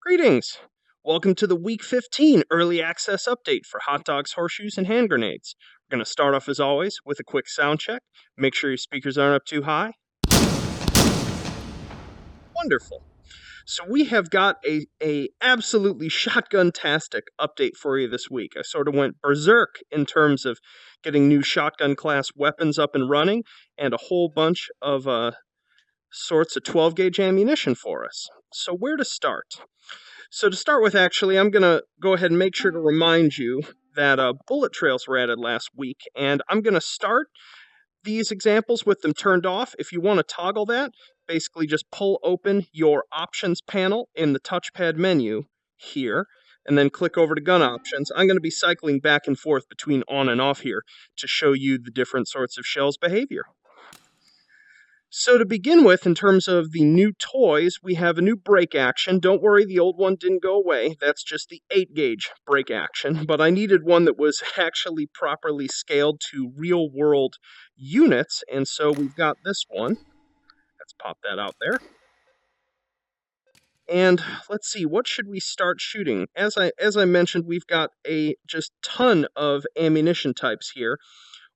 Greetings! Welcome to the Week 15 Early Access Update for Hot Dogs, Horseshoes, and Hand Grenades. We're going to start off, as always, with a quick sound check. Make sure your speakers aren't up too high. Wonderful. So we have got a absolutely shotgun-tastic update for you this week. I sort of went berserk in terms of getting new shotgun-class weapons up and running, and a whole bunch of sorts of 12-gauge ammunition for us. So where to start? So to start with, actually, I'm going to go ahead and make sure to remind you that bullet trails were added last week, and I'm going to start these examples with them turned off. If you want to toggle that, basically just pull open your options panel in the touchpad menu here, and then click over to gun options. I'm going to be cycling back and forth between on and off here to show you the different sorts of shells' behavior. So to begin with, in terms of the new toys, we have a new break action. Don't worry, the old one didn't go away. That's just the 8-gauge break action. But I needed one that was actually properly scaled to real-world units, and so we've got this one. Let's pop that out there. And let's see, what should we start shooting? As I mentioned, we've got a just ton of ammunition types here,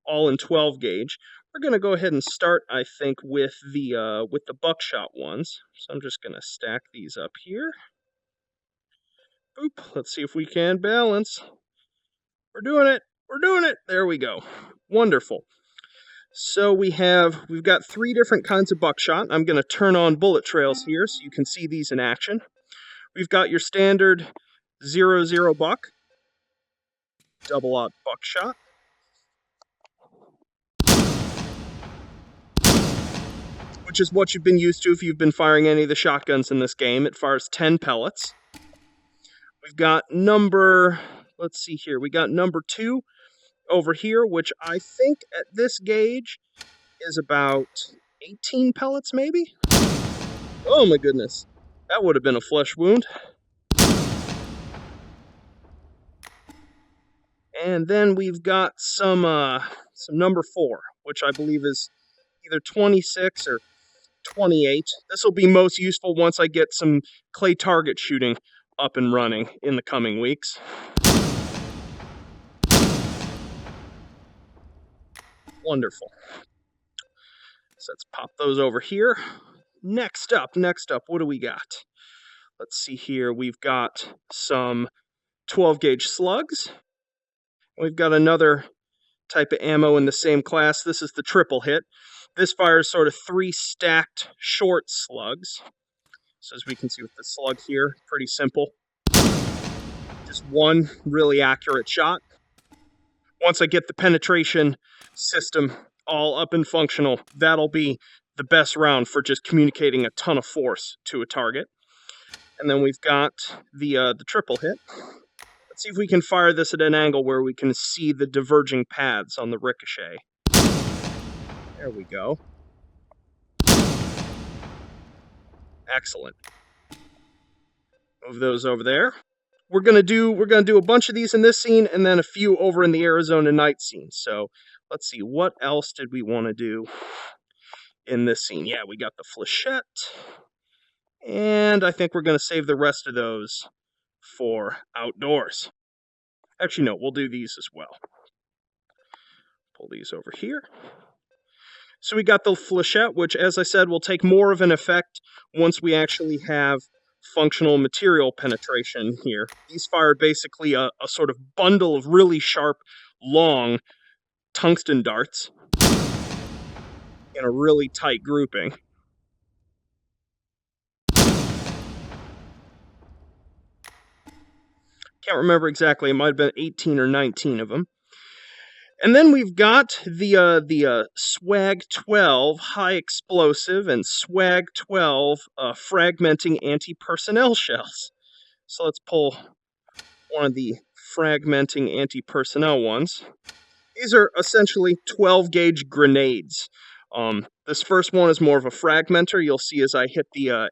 all in 12-gauge. We're going to go ahead and start, I think, with the Buckshot ones. So I'm just going to stack these up here. Boop. Let's see if we can balance. We're doing it. We're doing it. There we go. Wonderful. So we've got 3 different kinds of Buckshot. I'm going to turn on bullet trails here so you can see these in action. We've got your standard 0.0 buck, double-aught Buckshot, which is what you've been used to if you've been firing any of the shotguns in this game. It fires 10 pellets. We've got number 2 over here, which I think at this gauge is about 18 pellets, maybe? Oh my goodness, that would have been a flesh wound. And then we've got some number 4, which I believe is either 26 or 28. This will be most useful once I get some clay target shooting up and running in the coming weeks. Wonderful. So let's pop those over here. Next up, what do we got? Let's see here. We've got some 12-gauge slugs. We've got another type of ammo in the same class. This is the triple hit. This fires sort of 3 stacked short slugs. So as we can see with the slug here, pretty simple. Just one really accurate shot. Once I get the penetration system all up and functional, that'll be the best round for just communicating a ton of force to a target. And then we've got the triple hit. Let's see if we can fire this at an angle where we can see the diverging paths on the ricochet. There we go. Excellent. Move those over there. We're gonna do a bunch of these in this scene, and then a few over in the Arizona night scene. So let's see, what else did we want to do in this scene? Yeah, we got the Flechette, and I think we're gonna save the rest of those for outdoors. Actually, no, we'll do these as well. Pull these over here. So we got the Flechette, which, as I said, will take more of an effect once we actually have functional material penetration here. These fire basically a sort of bundle of really sharp, long tungsten darts in a really tight grouping. Can't remember exactly. It might have been 18 or 19 of them. And then we've got the Swag 12 high explosive and Swag 12 fragmenting anti-personnel shells. So let's pull one of the fragmenting anti-personnel ones. These are essentially 12-gauge grenades. This first one is more of a fragmenter. You'll see as I hit the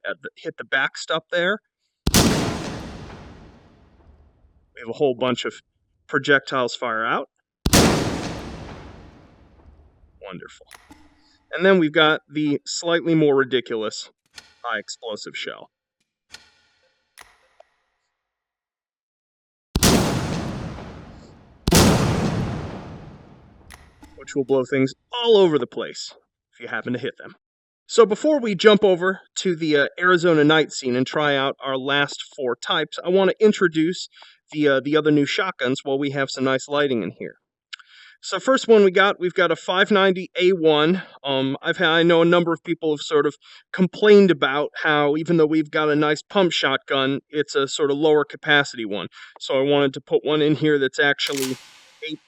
backstop there. We have a whole bunch of projectiles fire out. Wonderful. And then we've got the slightly more ridiculous high explosive shell. which will blow things all over the place if you happen to hit them. So before we jump over to the Arizona night scene and try out our last 4 types, I want to introduce the other new shotguns while we have some nice lighting in here. So first one we've got a 590 A1. I know a number of people have sort of complained about how even though we've got a nice pump shotgun, it's a sort of lower capacity one. So I wanted to put one in here that's actually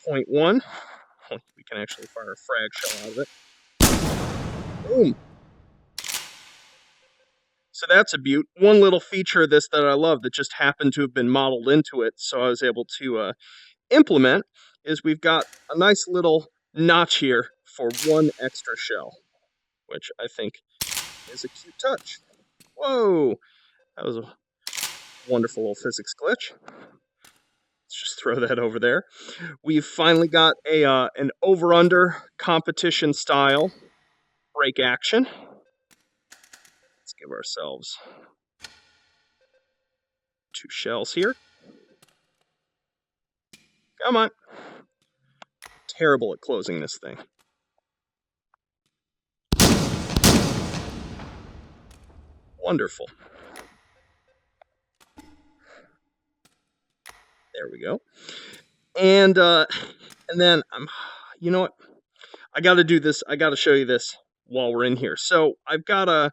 8.1. We can actually fire a frag shell out of it. Boom. So that's a beaut. One little feature of this that I love that just happened to have been modeled into it, so I was able to implement, is we've got a nice little notch here for 1 extra shell, which I think is a cute touch. Whoa! That was a wonderful little physics glitch. Let's just throw that over there. We've finally got an over-under competition style break action. Let's give ourselves 2 shells here. Come on. Terrible at closing this thing. Wonderful. There we go. And then you know what? I got to do this. I got to show you this while we're in here. So I've got a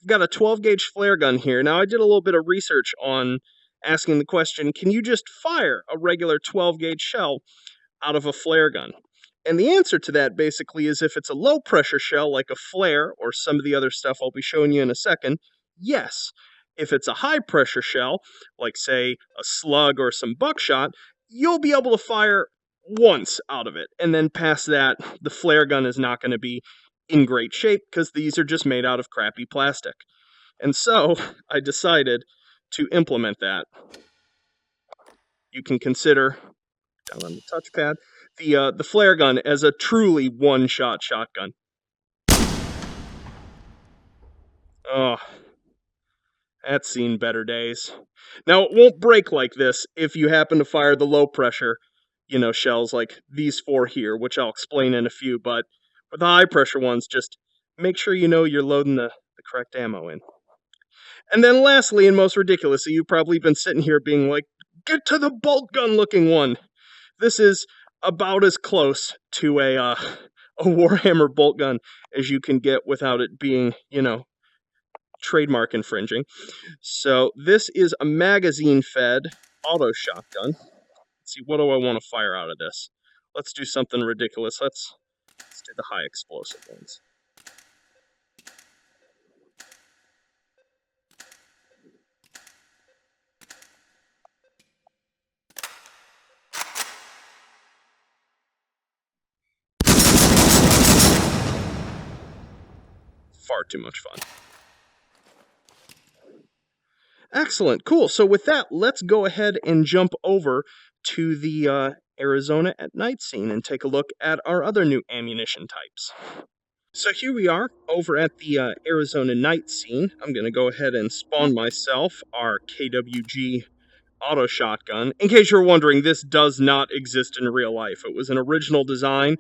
12 gauge flare gun here. Now I did a little bit of research on asking the question, can you just fire a regular 12 gauge shell out of a flare gun? And the answer to that basically is if it's a low pressure shell like a flare or some of the other stuff I'll be showing you in a second, yes. If it's a high pressure shell, like say a slug or some buckshot, you'll be able to fire once out of it. And then past that, the flare gun is not going to be in great shape because these are just made out of crappy plastic. And so I decided to implement that. You can consider, down on the touchpad, the flare gun as a truly one-shot shotgun. Oh, that's seen better days. Now, it won't break like this if you happen to fire the low-pressure, shells like these 4 here, which I'll explain in a few, but for the high-pressure ones, just make sure you know you're loading the correct ammo in. And then lastly, and most ridiculously, you've probably been sitting here being like, get to the bolt gun-looking one! This is about as close to a Warhammer bolt gun as you can get without it being, trademark infringing. So this is a magazine-fed AutoShotgun. Let's see, what do I want to fire out of this? Let's do something ridiculous. Let's do the high explosive ones. Far too much fun. Excellent, cool. So with that, let's go ahead and jump over to the Arizona at night scene and take a look at our other new ammunition types. So here we are over at the Arizona night scene. I'm going to go ahead and spawn myself our KWG AutoShotgun. In case you're wondering, this does not exist in real life. It was an original design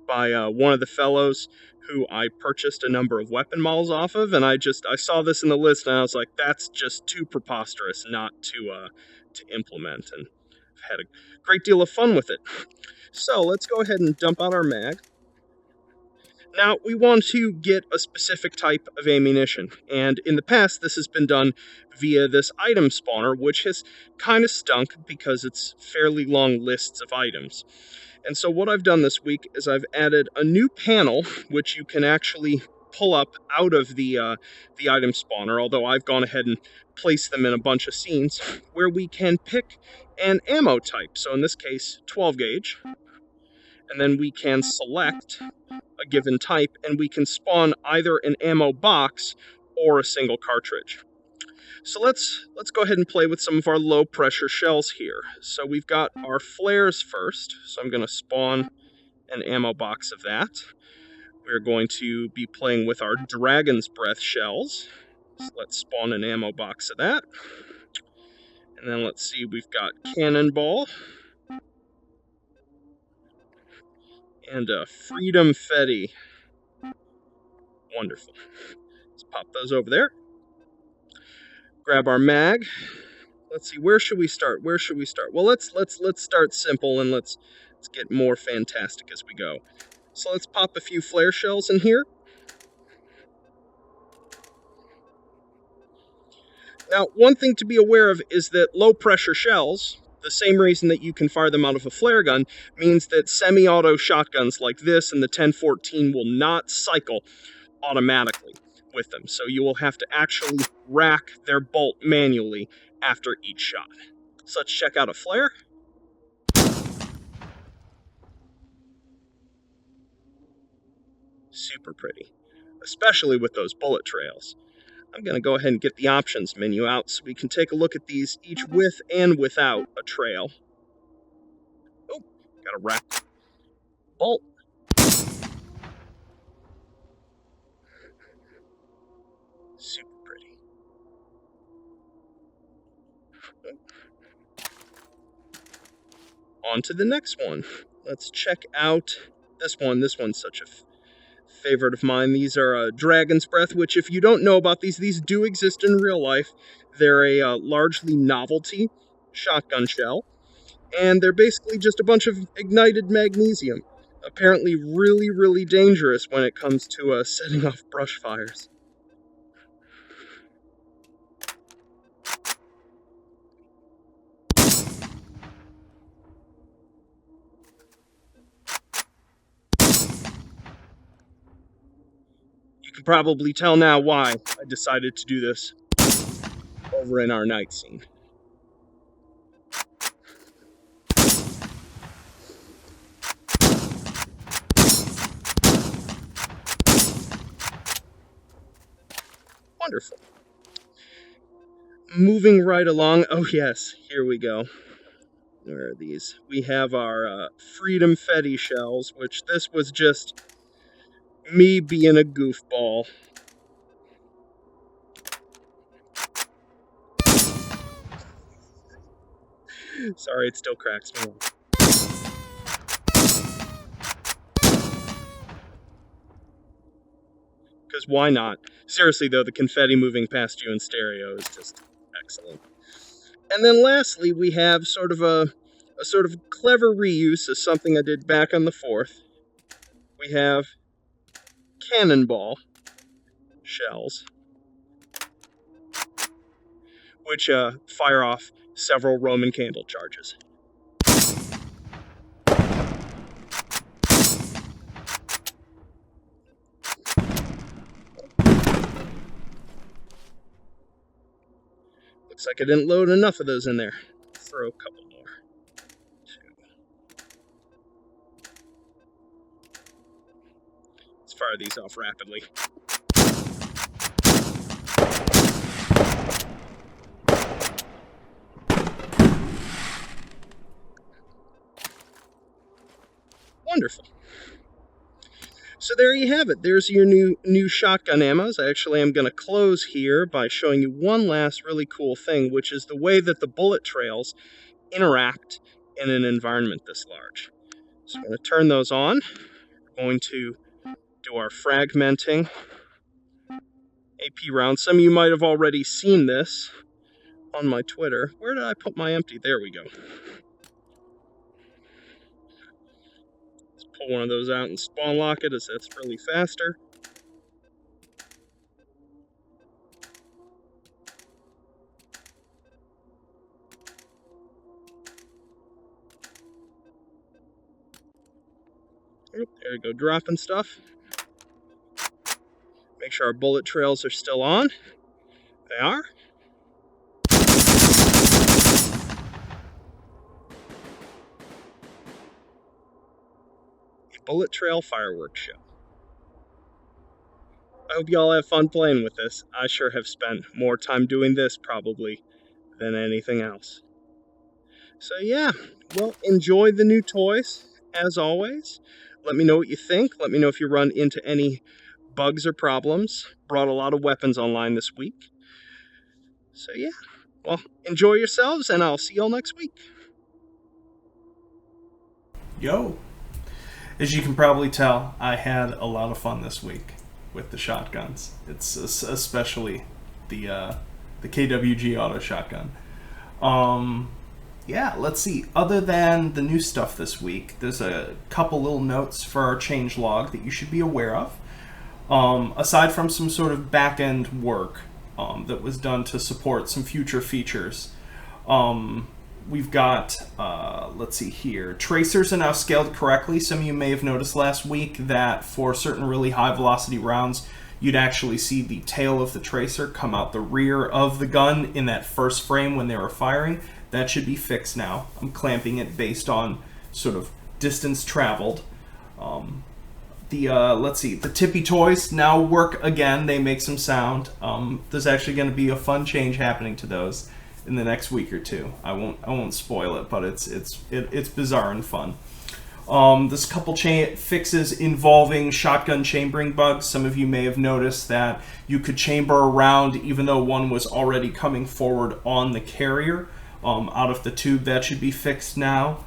by one of the fellows who I purchased a number of weapon models off of, and I saw this in the list, and I was like, that's just too preposterous not to implement, and I've had a great deal of fun with it. So let's go ahead and dump out our mag. Now, we want to get a specific type of ammunition, and in the past, this has been done via this item spawner, which has kind of stunk because it's fairly long lists of items. And so what I've done this week is I've added a new panel, which you can actually pull up out of the item spawner, although I've gone ahead and placed them in a bunch of scenes, where we can pick an ammo type. So in this case, 12 gauge. And then we can select a given type, and we can spawn either an ammo box or a single cartridge. So let's go ahead and play with some of our low pressure shells here. So we've got our flares first, so I'm going to spawn an ammo box of that. We're going to be playing with our Dragon's Breath shells. So let's spawn an ammo box of that. And then let's see, we've got Cannonball. and a Freedomfetti. Wonderful. Let's pop those over there. Grab our mag. Let's see, where should we start? Well, let's start simple and let's get more fantastic as we go. So let's pop a few flare shells in here. Now, one thing to be aware of is that low pressure shells, the same reason that you can fire them out of a flare gun, means that semi-auto shotguns like this and the 1014 will not cycle automatically with them. So you will have to actually rack their bolt manually after each shot. So let's check out a flare. Super pretty, especially with those bullet trails. I'm going to go ahead and get the options menu out so we can take a look at these each with and without a trail. Oh, got a rack bolt. Super pretty. On to the next one. Let's check out this one. This one's such a favorite of mine. These are Dragon's Breath, which if you don't know about these do exist in real life. They're a largely novelty shotgun shell, and they're basically just a bunch of ignited magnesium. Apparently really, really dangerous when it comes to setting off brush fires. You can probably tell now why I decided to do this over in our night scene. Wonderful. Moving right along. Oh yes, here we go. Where are these? We have our Freedomfetti shells, which this was just me being a goofball. Sorry, it still cracks me up. Because why not? Seriously though, the confetti moving past you in stereo is just excellent. And then lastly, we have sort of a sort of clever reuse of something I did back on the 4th. We have Cannonball shells, which fire off several Roman candle charges. Looks like I didn't load enough of those in there. Throw a couple more. 2. Let's fire these off rapidly. Wonderful. So there you have it. There's your new shotgun ammos. I actually am going to close here by showing you one last really cool thing, which is the way that the bullet trails interact in an environment this large. So I'm going to turn those on. We're going to do our fragmenting AP round. Some of you might have already seen this on my Twitter. Where did I put my empty? There we go. Pull one of those out and spawn lock it, as that's really faster. Oop, there we go, dropping stuff. Make sure our bullet trails are still on. They are. Bullet trail fireworks show. I hope you all have fun playing with this. I sure have spent more time doing this probably than anything else. So yeah, well, enjoy the new toys as always. Let me know what you think. Let me know if you run into any bugs or problems. Brought a lot of weapons online this week. So yeah, well, enjoy yourselves and I'll see you all next week. Yo. as you can probably tell, I had a lot of fun this week with the shotguns. It's especially the KWG AutoShotgun. Yeah, let's see. Other than the new stuff this week, there's a couple little notes for our change log that you should be aware of. Aside from some sort of back-end work that was done to support some future features, we've got, let's see here, tracers are now scaled correctly. Some of you may have noticed last week that for certain really high-velocity rounds, you'd actually see the tail of the tracer come out the rear of the gun in that first frame when they were firing. That should be fixed now. I'm clamping it based on sort of distance traveled. Let's see, the tippy toys now work again. They make some sound. There's actually going to be a fun change happening to those in the next week or two. I won't spoil it, but it's bizarre and fun. There's a couple fixes involving shotgun chambering bugs. Some of you may have noticed that you could chamber around even though one was already coming forward on the carrier out of the tube. That should be fixed now.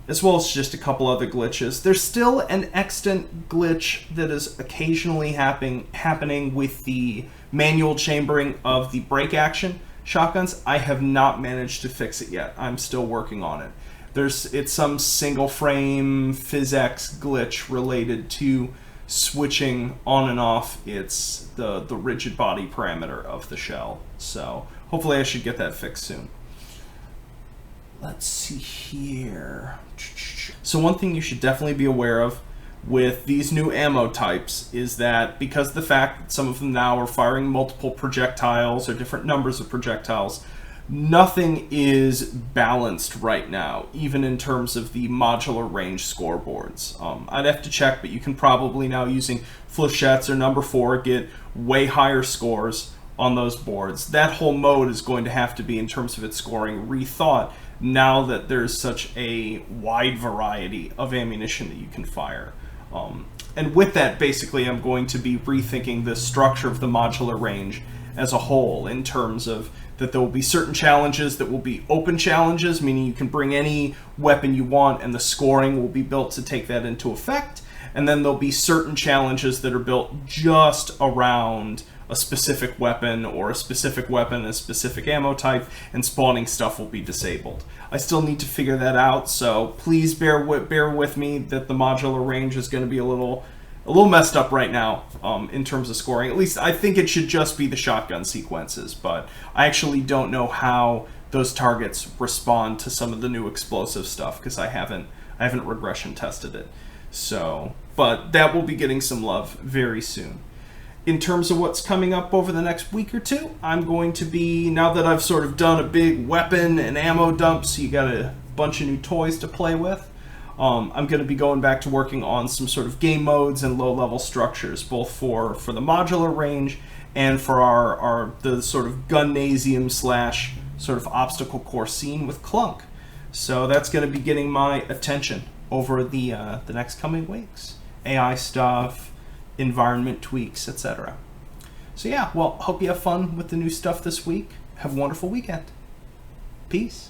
As well as just a couple other glitches. There's still an extant glitch that is occasionally happening with the manual chambering of the break action shotguns. I have not managed to fix it yet. I'm still working on it. It's some single frame PhysX glitch related to switching on and off the rigid body parameter of the shell. So hopefully I should get that fixed soon. Let's see here. So one thing you should definitely be aware of with these new ammo types is that because of the fact that some of them now are firing multiple projectiles or different numbers of projectiles, nothing is balanced right now, even in terms of the modular range scoreboards. I'd have to check, but you can probably now, using Flechettes or number 4, get way higher scores on those boards. That whole mode is going to have to be, in terms of its scoring, rethought now that there's such a wide variety of ammunition that you can fire. And with that, basically, I'm going to be rethinking the structure of the modular range as a whole, in terms of that there will be certain challenges that will be open challenges, meaning you can bring any weapon you want and the scoring will be built to take that into effect. And then there'll be certain challenges that are built just around a specific weapon or a specific ammo type, and spawning stuff will be disabled. I still need to figure that out, so please bear with me that the modular range is going to be a little messed up right now in terms of scoring. At least I think it should just be the shotgun sequences, but I actually don't know how those targets respond to some of the new explosive stuff because I haven't regression tested it. So, but that will be getting some love very soon. In terms of what's coming up over the next week or two, I'm going to be, now that I've sort of done a big weapon and ammo dump, so you got a bunch of new toys to play with, I'm going to be going back to working on some sort of game modes and low-level structures, both for the modular range and for the sort of Gunnasium / sort of obstacle course scene with Clunk. So that's going to be getting my attention over the next coming weeks. AI stuff, environment tweaks, etc. So yeah, well, hope you have fun with the new stuff this week. Have a wonderful weekend. Peace.